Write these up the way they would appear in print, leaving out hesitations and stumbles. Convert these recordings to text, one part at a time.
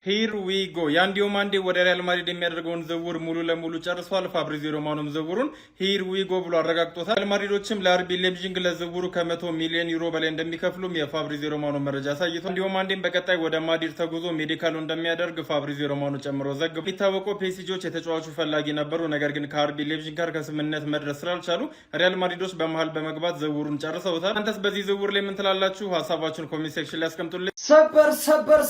ሂር ዊ ጎ ያንዲዮ ማንዴ ወደ ሪያል ማድሪድ የሚያደርገውን ዝውውር ሙሉ ለሙሉ ጨርሷል። ፋብሪዚዮ ሮማኖም ዝውውሩን ሂር ዊ ጎ ብሎ አረጋግጦታል። ሪያል ማድሪዶችም ለአርቢ ሌፕዚግ ለዝውውሩ ከ100 ሚሊዮን ዩሮ በላይ እንደሚከፍሉም የፋብሪዚዮ ሮማኖ መረጃ አሳይቷል። ያንዲዮ ማንዴም በቀጣይ ወደ ማድሪድ ተጉዞ ሜዲካሉ እንደሚያደርግ ፋብሪዚዮ ሮማኖ ጨምሮ ዘግቧል። የሚታወቀው ፒኤስጂዎች የተጫዋቹ ፈላጊ ነበሩ። ነገር ግን ከአርቢ ሌፕዚግ ጋር ከስምምነት መድረስ ስላልቻሉ ሪያል ማድሪዶች በመሃል በመግባት ዝውውሩን ጨርሰውታል። አንተስ በዚህ ዝውውር ላይ ምን ትላላችሁ? ሀሳባችሁን ኮሜንት ሴክሽን ላይ አስቀምጡልኝ።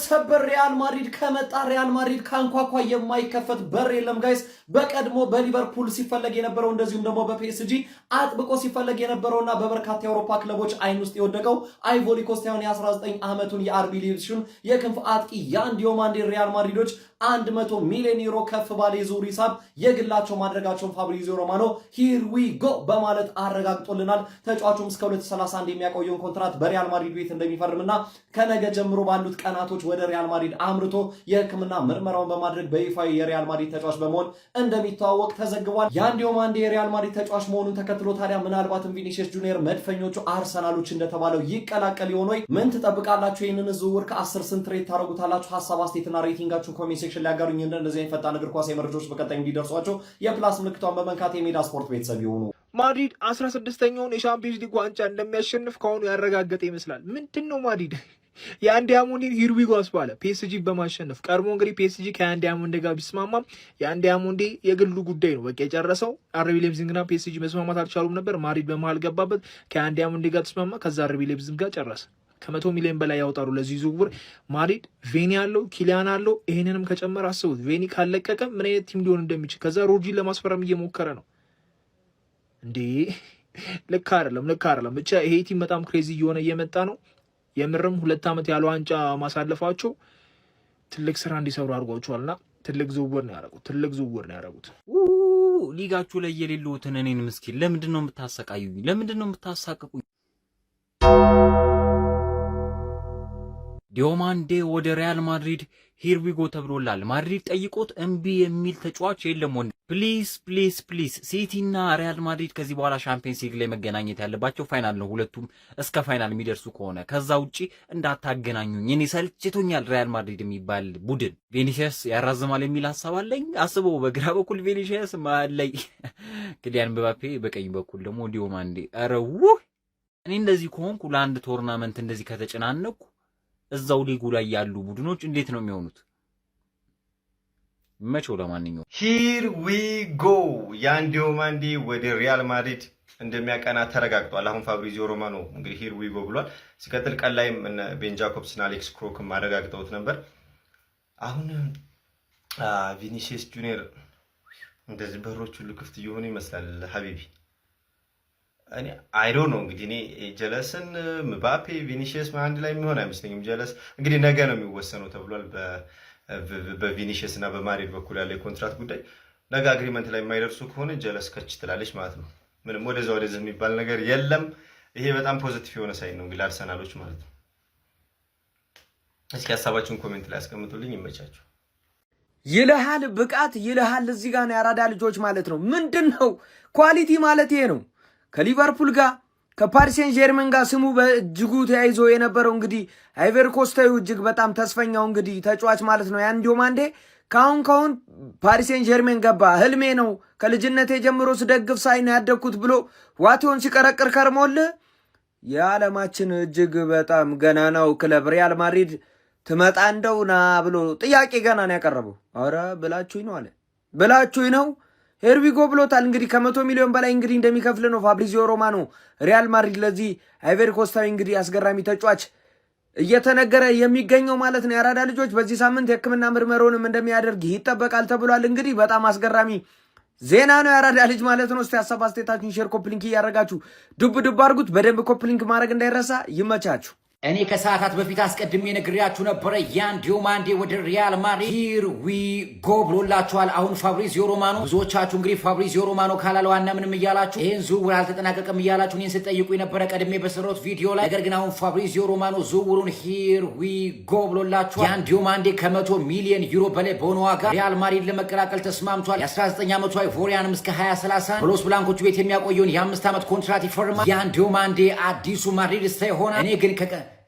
ሰበር ሪያል ማድሪድ ከመጣ ሪያል ማድሪድ ካንኳኳ የማይከፈት በር የለም ጋይስ። በቀድሞ በሊቨርፑል ሲፈለግ የነበረው እንደዚሁም ደግሞ በፒኤስጂ አጥብቆ ሲፈለግ የነበረውና በበርካታ የአውሮፓ ክለቦች አይን ውስጥ የወደቀው አይቮሪ ኮስት ያውን የ19 ዓመቱን የአርቢ ሊፕዚግን የክንፍ አጥቂ ያንዲዮ ማንዴ ሪያል ማድሪዶች 100 ሚሊዮን ዩሮ ከፍ ባለ የዝውውር ሂሳብ የግላቸው ማድረጋቸውን ፋብሪዚዮ ሮማኖ ሂር ዊ ጎ በማለት አረጋግጦልናል። ተጫዋቹም እስከ 2031 የሚያቆየውን ኮንትራት በሪያል ማድሪድ ቤት እንደሚፈርምና ከነገ ጀምሮ ባሉት ቀናቶች ወደ ሪያል ማድሪድ አምርቶ የሕክምና ምርመራውን በማድረግ በይፋዊ የሪያል ማድሪድ ተጫዋች በመሆን እንደሚተዋወቅ ተዘግቧል። ያንዲዮ ማንዴ የሪያል ማድሪድ ተጫዋች መሆኑን ተከትሎ ታዲያ ምናልባትም ቪኒሲየስ ጁኒየር መድፈኞቹ አርሰናሎች እንደተባለው ይቀላቀል ይሆን ወይ? ምን ትጠብቃላችሁ? ይህንን ዝውውር ከ10 ስንት ሬት ታደርጉታላችሁ? ሀሳብ አስተያየትና ሬቲንጋችሁን ኮሜንት ሴክሽን ላይ አጋሩኝ። እንደዚህ አይነት ፈጣን እግር ኳስ መረጃዎች በቀጣይ እንዲደርሷቸው የፕላስ ምልክቷን በመንካት የሜዳ ስፖርት ቤተሰብ ይሁኑ። ማድሪድ 16ኛውን የሻምፒዮንስ ሊግ ዋንጫ እንደሚያሸንፍ ከሆኑ ያረጋገጠ ይመስላል። ምንድነው ማድሪድ የአንድ ያሞንዴ ሂርዊጎ አስባለ ፒኤስጂ በማሸነፍ ቀድሞ እንግዲህ ፒኤስጂ ከአንድ ያሞንዴ ጋር ቢስማማም የአንድ ያሞንዴ የግሉ ጉዳይ ነው በቃ የጨረሰው። አርቢ ሌፕዚግና ፒኤስጂ መስማማት አልቻሉም ነበር። ማድሪድ በመሃል ገባበት፣ ከአንድ ያሞንዴ ጋር ተስማማ። ከዛ አርቢ ሌፕዚግ ጋር ጨረሰ። ከ100 ሚሊዮን በላይ ያወጣሩ ለዚህ ዝውውር። ማድሪድ ቬኒ አለው፣ ኪሊያን አለው። ይሄንንም ከጨመረ አስቡት ቬኒ ካለቀቀ ምን አይነት ቲም ሊሆን እንደሚችል። ከዛ ሮድሪን ለማስፈረም እየሞከረ ነው እንዴ። ልክ አይደለም። ብቻ ይሄ ቲም በጣም ክሬዚ እየሆነ እየመጣ ነው። የምርም 2 ዓመት ያለ ዋንጫ ማሳለፋቸው ትልቅ ስራ እንዲሰሩ አድርጓቸዋልና ትልቅ ዝውውር ነው ያደረጉት። ሊጋችሁ ላይ የሌለውትን እኔን ምስኪን ለምንድን ነው የምታሰቃዩኝ? ለምንድን ነው የምታሳቅቁኝ? ዲዮማንዴ ወደ ሪያል ማድሪድ ሂርዊጎ ተብሎላል። ማድሪድ ጠይቆት እምቢ የሚል ተጫዋች የለም። ወንድ ፕሊዝ ሲቲና ሪያል ማድሪድ ከዚህ በኋላ ሻምፒየንስ ሊግ ላይ መገናኘት ያለባቸው ፋይናል ነው። ሁለቱም እስከ ፋይናል የሚደርሱ ከሆነ ከዛ ውጪ እንዳታገናኙኝ። እኔ ሰልችቶኛል ሪያል ማድሪድ የሚባል ቡድን። ቪኒሲየስ ያራዝማል የሚል ሐሳብ አለኝ። አስበው፣ በግራ በኩል ቪኒሲየስ መሃል ላይ ኪሊያን ምባፔ፣ በቀኝ በኩል ደግሞ ዲዮማንዴ። አረው እኔ እንደዚህ ከሆንኩ ለአንድ ቶርናመንት እንደዚህ ከተጨናነኩ እዛው ሊጉ ላይ ያሉ ቡድኖች እንዴት ነው የሚሆኑት? መቼው ለማንኛውም ሂር ዊ ጎ ያንዲዮ ማንዴ ወደ ሪያል ማድሪድ እንደሚያቀና ተረጋግጧል። አሁን ፋብሪዚዮ ሮማኖ እንግዲህ ሂር ዊ ጎ ብሏል። ሲቀጥል ቀን ላይም ቤን ጃኮብስና አሌክስ ክሮክም አረጋግጠውት ነበር። አሁን ቪኒሲየስ ጁኒየር እንደዚህ በሮች ሁሉ ክፍት እየሆኑ ይመስላል። ሀቢቢ እኔ አይዶ ነው እንግዲህ እኔ ጀለስን ምባፔ ቪኒሲየስ አንድ ላይ የሚሆን አይመስለኝም። ጀለስ እንግዲህ ነገ ነው የሚወሰነው ተብሏል። በቪኒሲየስ እና በማድሪድ በኩል ያለ የኮንትራት ጉዳይ ነገ አግሪመንት ላይ የማይደርሱ ከሆነ ጀለስ ከች ትላለች ማለት ነው። ምንም ወደዛ የሚባል ነገር የለም። ይሄ በጣም ፖዚቲቭ የሆነ ሳይን ነው እንግዲህ አርሰናሎች ማለት ነው። እስኪ ሀሳባችሁን ኮሜንት ላይ አስቀምጡልኝ። ይመቻችሁ። ይልሃል ብቃት ይልሃል። እዚህ ጋር ነው ያራዳ ልጆች ማለት ነው። ምንድነው ኳሊቲ ማለት ይሄ ነው። ከሊቨርፑል ጋር ከፓሪስ ሴን ጀርመን ጋር ስሙ በእጅጉ ተያይዞ የነበረው እንግዲህ አይቮሪ ኮስታዊ እጅግ በጣም ተስፈኛው እንግዲህ ተጫዋች ማለት ነው ያንዲዮ ማንዴ ካሁን ፓሪስ ሴን ጀርመን ገባ። ህልሜ ነው ከልጅነቴ ጀምሮ ስደግፍ ሳይ ነው ያደግኩት ብሎ ዋቴውን ሲቀረቅር ከርሞል። የዓለማችን እጅግ በጣም ገናናው ክለብ ሪያል ማድሪድ ትመጣ እንደውና ብሎ ጥያቄ ገና ነው ያቀረበው። አረ ብላችሁኝ ነው ሂርዊጎ ብሎታል። እንግዲህ ከ100 ሚሊዮን በላይ እንግዲህ እንደሚከፍል ነው ፋብሪዚዮ ሮማኖ ሪያል ማድሪድ ለዚህ አይቮሪ ኮስታዊ እንግዲህ አስገራሚ ተጫዋች እየተነገረ የሚገኘው ማለት ነው። የአራዳ ልጆች በዚህ ሳምንት የሕክምና ምርመራውንም እንደሚያደርግ ይጠበቃል ተብሏል። እንግዲህ በጣም አስገራሚ ዜና ነው የአራዳ ልጅ ማለት ነው። እስቲ ሀሳብ አስተያየታችሁን ሼር ኮፕሊንክ እያደረጋችሁ ዱብ አድርጉት። በደንብ ኮፕሊንክ ማድረግ እንዳይረሳ። ይመቻችሁ። እኔ ከሰዓታት በፊት አስቀድሜ ነግሬያችሁ ነበረ። ያንዲዮ ማንዴ ወደ ሪያል ማድሪድ ሂር ዊ ጎ ብሎላችኋል። አሁን ፋብሪዚዮ ሮማኖ ብዙዎቻችሁ እንግዲህ ፋብሪዚዮ ሮማኖ ካላለው አናምንም እያላችሁ ይህን ዝውውር አልተጠናቀቀም እያላችሁ እኔን ስጠይቁ የነበረ ቀድሜ በሰራሁት ቪዲዮ ላይ። ነገር ግን አሁን ፋብሪዚዮ ሮማኖ ዝውውሩን ሂር ዊ ጎ ብሎላችኋል። ያንዲዮ ማንዴ ከ100 ሚሊዮን ዩሮ በላይ በሆነ ዋጋ ሪያል ማድሪድ ለመቀላቀል ተስማምቷል። የ19 ዓመቱ አይቮሪያንም እስከ 2030 በሎስ ብላንኮቹ ቤት የሚያቆየውን የ5 ዓመት ኮንትራት ይፈርማል። ያንዲዮ ማንዴ አዲሱ ማድሪድ ስታ ይሆናል።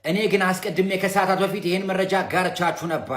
እኔ ግን አስቀድሜ ከሰዓታት በፊት ይህን መረጃ ጋርቻችሁ ነበር።